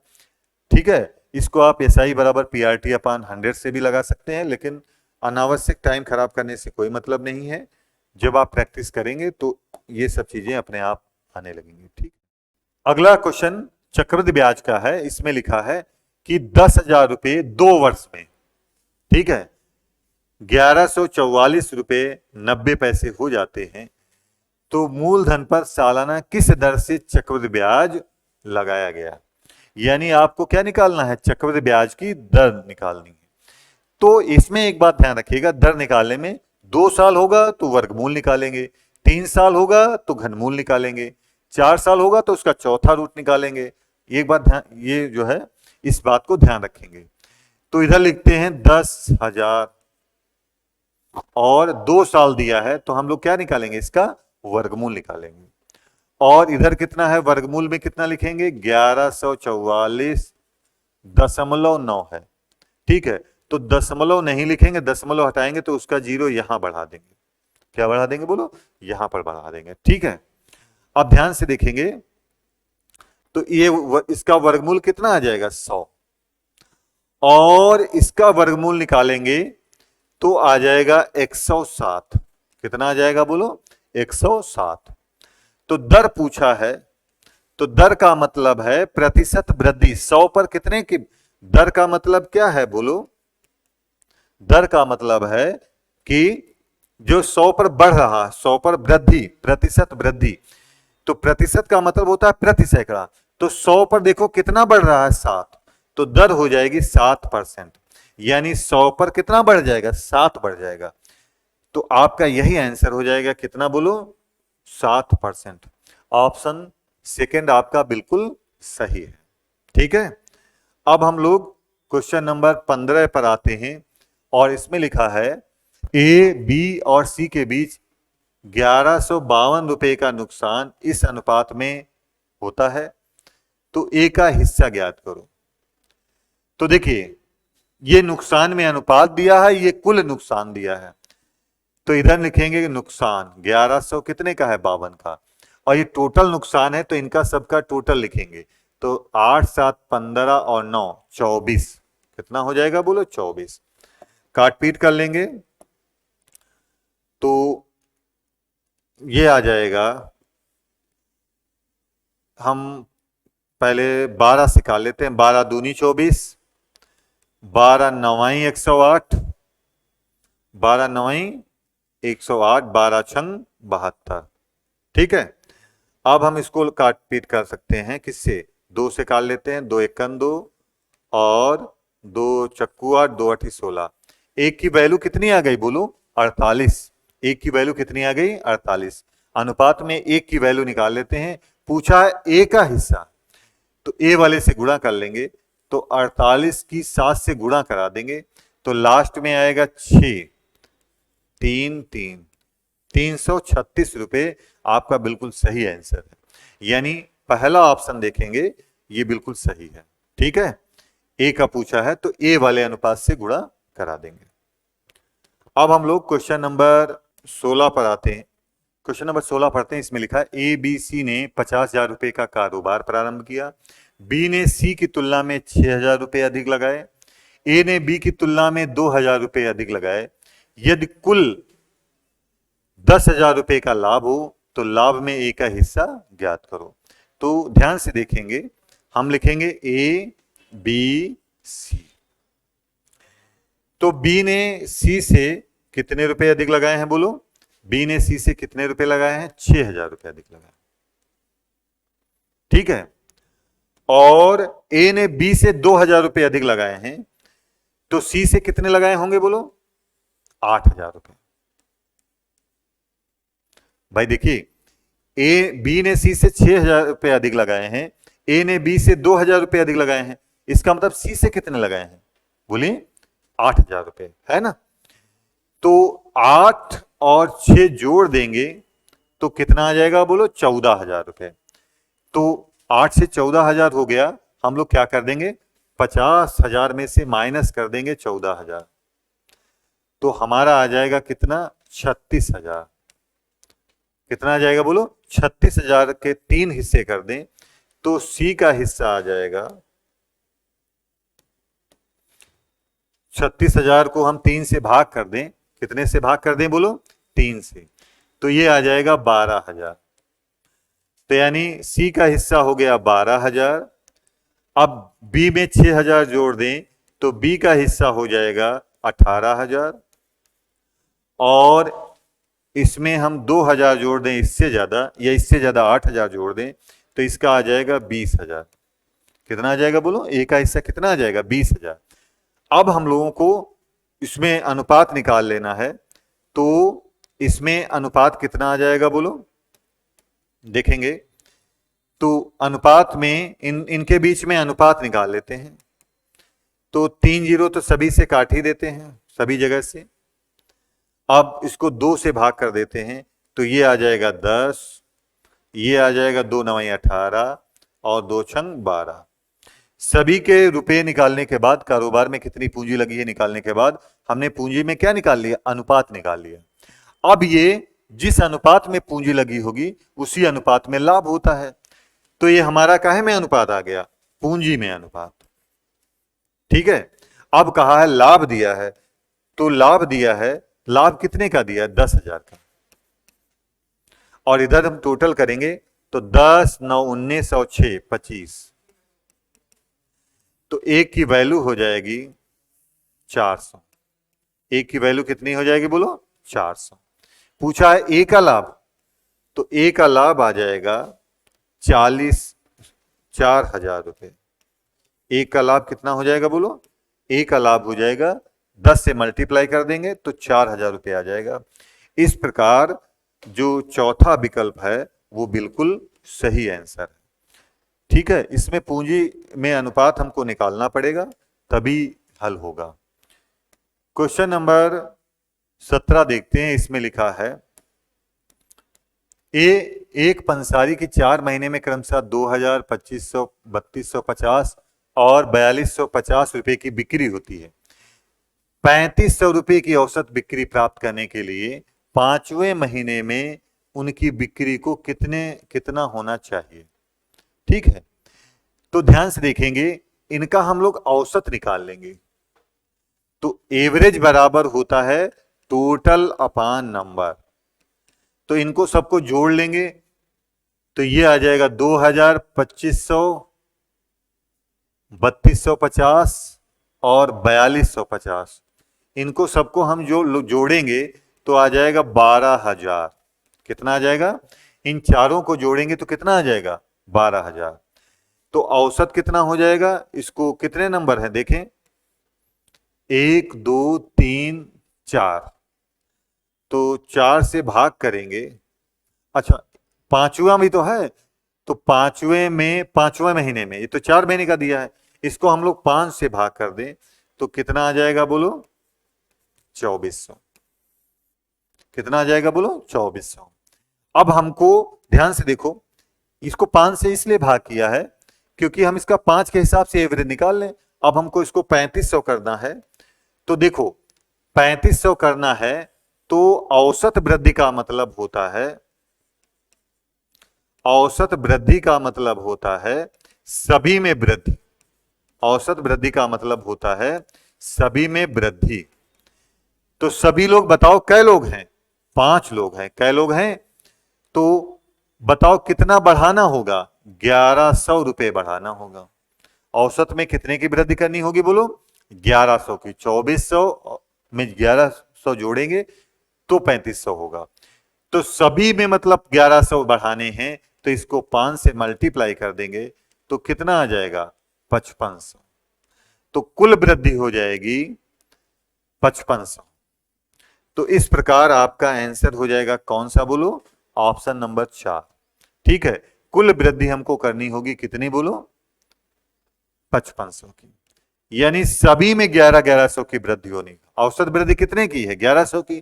ठीक है, इसको आप SI बराबर PRT अपान 100 से भी लगा सकते हैं, लेकिन अनावश्यक टाइम खराब करने से कोई मतलब नहीं है। जब आप प्रैक्टिस करेंगे तो ये सब चीजें अपने आप आने लगेंगी। ठीक, अगला क्वेश्चन चक्रवृद्धि ब्याज का है। इसमें लिखा है कि 10,000 रुपए 2 वर्ष में, ठीक है, 1144 रुपए 90 पैसे हो जाते हैं, तो मूलधन पर सालाना किस दर से चक्रवृद्धि ब्याज लगाया गया? यानी आपको क्या निकालना है? चक्रवृद्धि ब्याज की दर निकालनी है। तो इसमें एक बात ध्यान रखिएगा, दर निकालने में 2 साल होगा तो वर्गमूल निकालेंगे, 3 साल होगा तो घनमूल निकालेंगे, 4 साल होगा तो उसका चौथा रूट निकालेंगे। एक बात ध्यान, ये जो है इस बात को ध्यान रखेंगे। तो इधर लिखते हैं 10,000 और 2 साल दिया है, तो हम लोग क्या निकालेंगे? इसका वर्गमूल निकालेंगे। और इधर कितना है? वर्गमूल में कितना लिखेंगे? 1144.9 है। ठीक है, तो दशमलव नहीं लिखेंगे, दशमलव हटाएंगे तो उसका 0 यहां बढ़ा देंगे। क्या बढ़ा देंगे? बोलो यहां पर बढ़ा देंगे। ठीक है, अब ध्यान से देखेंगे तो ये इसका वर्गमूल कितना आ जाएगा? 100, और इसका वर्गमूल निकालेंगे तो आ जाएगा 107। कितना आ जाएगा? बोलो 107। तो दर पूछा है, तो दर का मतलब है प्रतिशत वृद्धि। 100 पर कितने की दर का मतलब क्या है? बोलो दर का मतलब है कि जो 100 पर बढ़ रहा है, 100 पर वृद्धि, प्रतिशत वृद्धि। तो प्रतिशत का मतलब होता है प्रति सैकड़ा। तो 100 पर देखो कितना बढ़ रहा है? 7, तो दर हो जाएगी 7%, यानी 100 पर कितना बढ़ जाएगा? 7 बढ़ जाएगा। तो आपका यही आंसर हो जाएगा, कितना बोलो? 7%। ऑप्शन सेकंड आपका बिल्कुल सही है। ठीक है, अब हम लोग क्वेश्चन नंबर 15 पर आते हैं, और इसमें लिखा है A, B और C के बीच 1152 रुपए का नुकसान इस अनुपात में होता है, तो A का हिस्सा ज्ञात करो। तो देखिए ये नुकसान में अनुपात दिया है, ये कुल नुकसान दिया है। तो इधर लिखेंगे नुकसान 1100 कितने का है? 52 का, और ये टोटल नुकसान है तो इनका सबका टोटल लिखेंगे। तो 8, 7, 15 और 9 24, कितना हो जाएगा? बोलो 24। काट पीट कर लेंगे तो ये आ जाएगा, हम पहले 12 से निकाल लेते हैं। 12 दूनी 24, 12 नवाई 108, 12 नवाई 108, 12 छंग 72। ठीक है, अब हम इसको काट पीट कर सकते हैं किससे? 2 से काट लेते हैं। 2 एकन 2 और 2 चक्कू 8, 2 8 16। एक की वैल्यू कितनी आ गई? बोलो 48। एक की वैल्यू कितनी आ गई? 48। अनुपात में एक की वैल्यू निकाल लेते हैं। पूछा है ए का हिस्सा, तो ए वाले से गुणा कर लेंगे, तो 48 की 7 से गुणा करा देंगे, तो लास्ट में आएगा 6, 3, 3, 336 रुपए आपका बिल्कुल सही आंसर है। यानी पहला ऑप्शन देखेंगे ये बिल्कुल सही है। ठीक है, ए का पूछा है तो ए वाले अनुपात से गुणा करा देंगे। अब हम लोग क्वेश्चन नंबर 16 पर आते हैं। क्वेश्चन नंबर 16 पढ़ते हैं। इसमें लिखा है ABC ने 50,000 रुपए का कारोबार प्रारंभ किया। B ने C की तुलना में 6,000 रुपए अधिक लगाए। A ने B की तुलना में 2,000 रुपए अधिक लगाए। यदि कुल 10,000 रुपए का लाभ हो तो लाभ में A का हिस्सा ज्ञात करो। तो ध्यान से देखेंगे, हम लिखेंगे A, B, C। तो B ने C से कितने रुपए अधिक लगाए हैं? बोलो B ने C से कितने रुपए लगाए हैं? 6,000 रुपए अधिक लगाए। ठीक है, और A ने B से 2,000 रुपए अधिक लगाए हैं, तो C से कितने लगाए होंगे? बोलो 8,000 रुपए। भाई देखिए, B ने C से 6,000 रुपए अधिक लगाए हैं, A ने B से 2,000 रुपए अधिक लगाए हैं। इसका मतलब सी से कितने लगाए हैं, बोलिए 8,000 रुपए, है ना। तो 8 और 6 जोड़ देंगे तो कितना आ जाएगा बोलो, 14,000 रुपए। तो 8 से 14,000 हो गया, हम लोग क्या कर देंगे, 50,000 में से माइनस कर देंगे 14,000, तो हमारा आ जाएगा कितना, 36,000। कितना आ जाएगा बोलो, 36,000 के 3 हिस्से कर दें तो सी का हिस्सा आ जाएगा, 36,000 को हम 3 से भाग कर दें, कितने से भाग कर दें बोलो, 3 से, तो ये आ जाएगा 12,000। तो यानी सी का हिस्सा हो गया 12,000। अब बी में 6,000 जोड़ दें तो बी का हिस्सा हो जाएगा 18,000, और इसमें हम 2,000 जोड़ दें इससे ज्यादा, या इससे ज्यादा 8,000 जोड़ दें तो इसका आ जाएगा 20,000। कितना आ जाएगा बोलो, ए का हिस्सा कितना आ जाएगा, 20,000। अब हम लोगों को इसमें अनुपात निकाल लेना है, तो इसमें अनुपात कितना आ जाएगा बोलो, देखेंगे तो अनुपात में इनके बीच में अनुपात निकाल लेते हैं। तो 3 जीरो तो सभी से काट ही देते हैं, सभी जगह से। अब इसको 2 से भाग कर देते हैं तो ये आ जाएगा 10, ये आ जाएगा 2 9 18 और 2 छंग 12। सभी के रुपए निकालने के बाद, कारोबार में कितनी पूंजी लगी है निकालने के बाद, हमने पूंजी में क्या निकाल लिया, अनुपात निकाल लिया। अब ये जिस अनुपात में पूंजी लगी होगी उसी अनुपात में लाभ होता है, तो ये हमारा काहे में अनुपात आ गया, पूंजी में अनुपात। ठीक है। अब कहा है लाभ दिया है, तो लाभ दिया है, लाभ कितने का दिया है, 10,000 का, और इधर हम टोटल करेंगे तो 10 9 19 और 6 25, तो एक की वैल्यू हो जाएगी 400। एक की वैल्यू कितनी हो जाएगी बोलो, 400। पूछा है ए का लाभ, तो ए का लाभ आ जाएगा 4,000 रुपए। ए का लाभ कितना हो जाएगा बोलो, ए का लाभ हो जाएगा 10 से मल्टीप्लाई कर देंगे तो 4,000 रुपए आ जाएगा। इस प्रकार जो चौथा विकल्प है वो बिल्कुल सही आंसर है। ठीक है, इसमें पूंजी में अनुपात हमको निकालना पड़ेगा तभी हल होगा। क्वेश्चन नंबर 17 देखते हैं, इसमें लिखा है एक पंसारी की 4 महीने में क्रमशः 2,000, 2,500, 3,250 और 4,250 रुपए की बिक्री होती है। 3,500 रुपए की औसत बिक्री प्राप्त करने के लिए 5वें महीने में उनकी बिक्री को कितना होना चाहिए। ठीक है, तो ध्यान से देखेंगे, इनका हम लोग औसत निकाल लेंगे। तो एवरेज बराबर होता है टोटल अपान नंबर, तो इनको सबको जोड़ लेंगे तो ये आ जाएगा 2,000, 2,500, 3,250 और 4,250। इनको सबको हम जो जोड़ेंगे तो आ जाएगा 12,000। कितना आ जाएगा, इन चारों को जोड़ेंगे तो कितना आ जाएगा, 12,000। तो औसत कितना हो जाएगा, इसको कितने नंबर है देखें, 1 2 3 4, तो 4 से भाग करेंगे। अच्छा, 5वां भी तो है, तो 5वें महीने में, ये तो 4 महीने का दिया है, इसको हम लोग 5 से भाग कर दें तो कितना आ जाएगा बोलो, 2,400। कितना आ जाएगा बोलो, 2,400। अब हमको ध्यान से देखो, इसको 5 से इसलिए भाग किया है क्योंकि हम इसका 5 के हिसाब से एवरेज निकाल लें। अब हमको इसको 3,500 करना है, तो देखो 3,500 करना है तो औसत वृद्धि का मतलब होता है, औसत वृद्धि का मतलब होता है सभी में वृद्धि। औसत वृद्धि का मतलब होता है सभी में वृद्धि। तो सभी लोग बताओ कै लोग हैं, 5 लोग हैं। कै लोग हैं, तो बताओ कितना बढ़ाना होगा, 1,100 रुपए बढ़ाना होगा। औसत में कितने की वृद्धि करनी होगी बोलो, 1,100 की। 2,400 में 1,100 जोड़ेंगे तो 3,500 होगा। तो सभी में मतलब 1,100 बढ़ाने हैं, तो इसको 5 से मल्टीप्लाई कर देंगे तो कितना आ जाएगा, 5,500। तो कुल वृद्धि हो जाएगी 5,500। तो इस प्रकार आपका आंसर हो जाएगा कौन सा बोलो, ऑप्शन नंबर 4। ठीक है, कुल वृद्धि हमको करनी होगी कितनी बोलो, 5500 की, यानी सभी में 1100 की वृद्धि होनी। औसत वृद्धि कितने की है? 1100 की,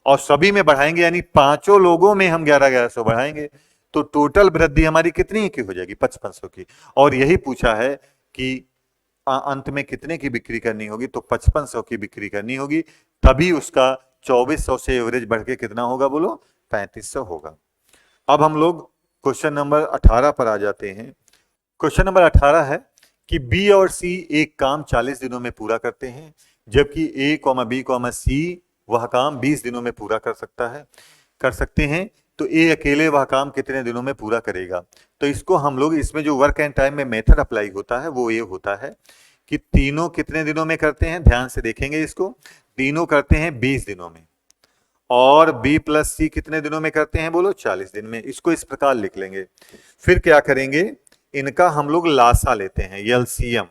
और सभी में बढ़ाएंगे यानी पांचों लोगों में हम 1100 बढ़ाएंगे, तो टोटल वृद्धि हमारी कितनी की हो जाएगी? 5500 की। और यही पूछा है कि अंत में कितने की बिक्री करनी होगी? तो 5500 की बिक्री करनी होगी, तभी उसका 2400 से एवरेज बढ़ के कितना होगा? बोलो 3500 होगा। अब हम लोग क्वेश्चन नंबर 18 पर आ जाते हैं। क्वेश्चन नंबर 18 है कि बी और सी एक काम 40 दिनों में पूरा करते हैं, जबकि ए कॉमा बी कॉमा सी वह काम 20 दिनों में पूरा कर सकते हैं, तो ए अकेले वह काम कितने दिनों में पूरा करेगा? तो इसको हम लोग, इसमें जो वर्क एंड टाइम में मेथड अप्लाई होता है वो ये होता है कि तीनों कितने दिनों में करते हैं? ध्यान से देखेंगे इसको, तीनों करते हैं 20 दिनों में, और बी प्लस सी कितने दिनों में करते हैं? बोलो 40 दिन में। इसको इस प्रकार लिख लेंगे। फिर क्या करेंगे, इनका हम लोग लासा लेते हैं, एलसीएम।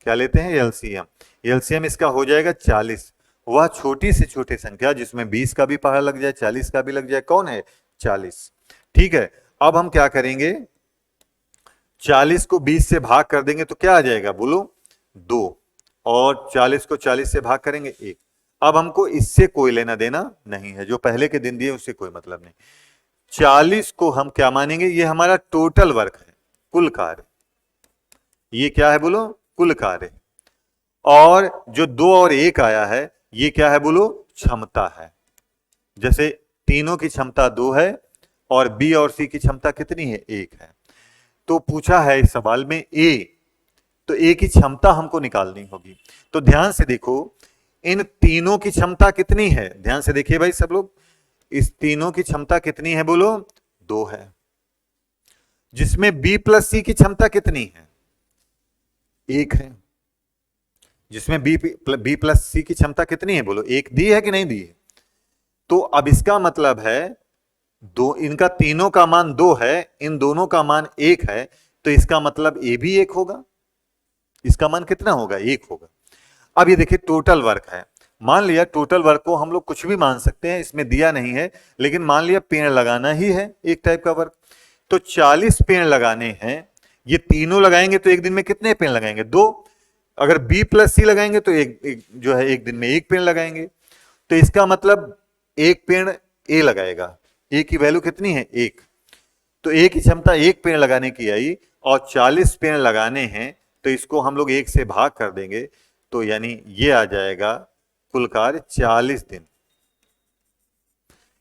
क्या लेते हैं? एलसीएम। एलसीएम इसका हो जाएगा 40। वह छोटी से छोटी संख्या जिसमें 20 का भी पहाड़ लग जाए, 40 का भी लग जाए, कौन है? 40। ठीक है, अब हम क्या करेंगे, 40 को 20 से भाग कर देंगे तो क्या आ जाएगा? बोलो 2, और 40 को 40 से भाग करेंगे 1। अब हमको इससे कोई लेना देना नहीं है, जो पहले के दिन दिए उससे कोई मतलब नहीं। 40 को हम क्या मानेंगे? ये हमारा टोटल वर्क है, कुल कार्य। ये क्या है? बोलो कुल कार्य। और जो 2 और 1 आया है, ये क्या है? बोलो क्षमता है। जैसे तीनों की क्षमता 2 है और बी और सी की क्षमता कितनी है? 1 है। तो पूछा है इस सवाल में ए, तो ए की क्षमता हमको निकालनी होगी। तो ध्यान से देखो, इन तीनों की क्षमता कितनी है? ध्यान से देखिए भाई सब लोग, इस तीनों की क्षमता कितनी है? बोलो 2 है। जिसमें बी प्लस सी की क्षमता कितनी है? 1 है। जिसमें बी प्लस सी की क्षमता कितनी है? बोलो 1 दी है कि नहीं दी है? तो अब इसका मतलब है दो, इनका तीनों का मान 2 है, इन दोनों का मान 1 है, तो इसका मतलब ए भी 1 होगा। इसका मान कितना होगा? 1 होगा। अब ये देखिए टोटल वर्क है, मान लिया टोटल वर्क को हम लोग कुछ भी मान सकते हैं, इसमें दिया नहीं है, लेकिन मान लिया पेड़ लगाना ही है एक टाइप का वर्क, तो 40 पेड़ लगाने हैं। ये तीनों लगाएंगे तो एक दिन में कितने पेड़ लगाएंगे? 2। अगर बी प्लस सी लगाएंगे तो जो है एक दिन में 1 पेड़ लगाएंगे। तो इसका मतलब 1 पेड़ ए लगाएगा। ए की वैल्यू कितनी है? 1। तो ए की क्षमता 1 पेड़ लगाने की आई और 40 पेड़ लगाने हैं, तो इसको हम लोग 1 से भाग कर देंगे, तो यानी ये आ जाएगा कुल कार्य 40 दिन।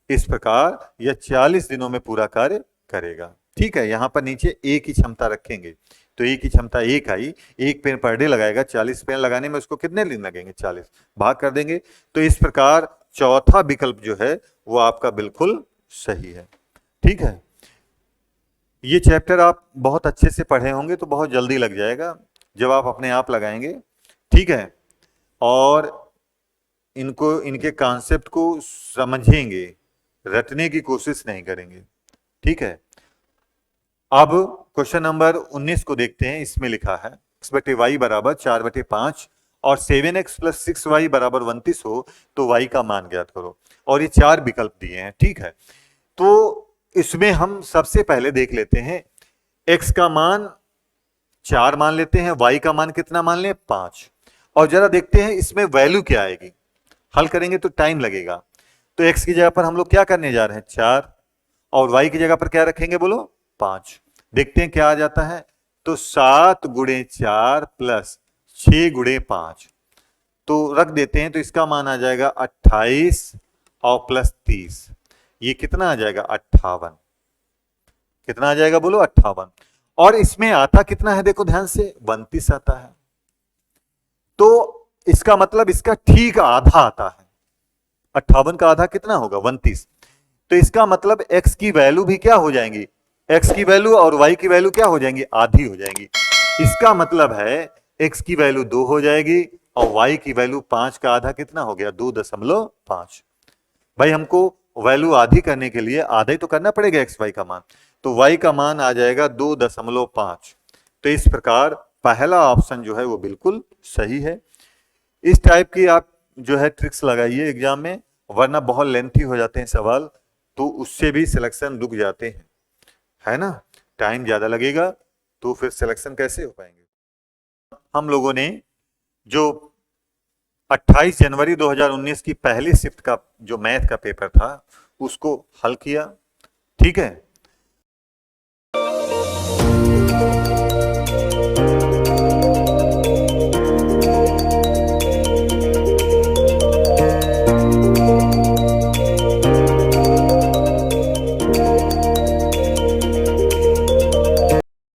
इस प्रकार यह 40 दिनों में पूरा कार्य करेगा। ठीक है, यहां पर नीचे ए की क्षमता रखेंगे, तो ए की क्षमता 1 आई, 1 पेड़ पर डे लगाएगा, 40 पेड़ लगाने में उसको कितने दिन लगेंगे? 40, भाग कर देंगे। तो इस प्रकार चौथा विकल्प जो है वो आपका बिल्कुल सही है। ठीक है, ये चैप्टर आप बहुत अच्छे से पढ़े होंगे तो बहुत जल्दी लग जाएगा जब आप अपने आप लगाएंगे। ठीक है, और इनको, इनके कॉन्सेप्ट को समझेंगे, रटने की कोशिश नहीं करेंगे। ठीक है, अब क्वेश्चन नंबर 19 को देखते हैं। इसमें लिखा है x बटे वाई बराबर 4/5 और 7x प्लस 6y बराबर 29 हो तो y का मान ज्ञात करो। और ये 4 विकल्प दिए हैं। ठीक है, तो इसमें हम सबसे पहले देख लेते हैं, x का मान 4 मान लेते हैं, y का मान कितना मान लें? 5। और जरा देखते हैं इसमें वैल्यू क्या आएगी। हल करेंगे तो टाइम लगेगा, तो x की जगह पर हम लोग क्या करने जा रहे हैं? 4, और y की जगह पर क्या रखेंगे? बोलो 5। देखते हैं क्या आ जाता है। तो 7 गुणे 4 प्लस 6 गुणे 5, तो रख देते हैं, तो इसका मान आ जाएगा 28 और प्लस 30, ये कितना आ जाएगा? 58। कितना आ जाएगा? बोलो 58। और इसमें आता कितना है? देखो ध्यान से, 32 आता है। तो इसका मतलब इसका ठीक आधा आता है। 58 का आधा कितना होगा? 32। तो इसका मतलब x की वैल्यू भी क्या हो जाएंगी? x की वैल्यू और y की वैल्यू क्या हो जाएंगी? आधी हो जाएंगी। इसका मतलब है x की वैल्यू 2 हो जाएगी और y की वैल्यू 5 का आधा कितना हो गया? 2.5। भाई हमको वैल्यू आधी करने के लिए आधा ही तो करना पड़ेगा x y का मान, तो y का मान आ जाएगा 2.5। तो इस प्रकार पहला ऑप्शन जो है वो बिल्कुल सही है। इस टाइप की आप जो है ट्रिक्स लगाइए एग्जाम में, वरना बहुत लेंथी हो जाते हैं सवाल, तो उससे भी सिलेक्शन रुक जाते हैं, है ना, टाइम ज्यादा लगेगा तो फिर सिलेक्शन कैसे हो पाएंगे। हम लोगों ने जो 28 जनवरी 2019 की पहली शिफ्ट का जो मैथ का पेपर था उसको हल किया, ठीक है।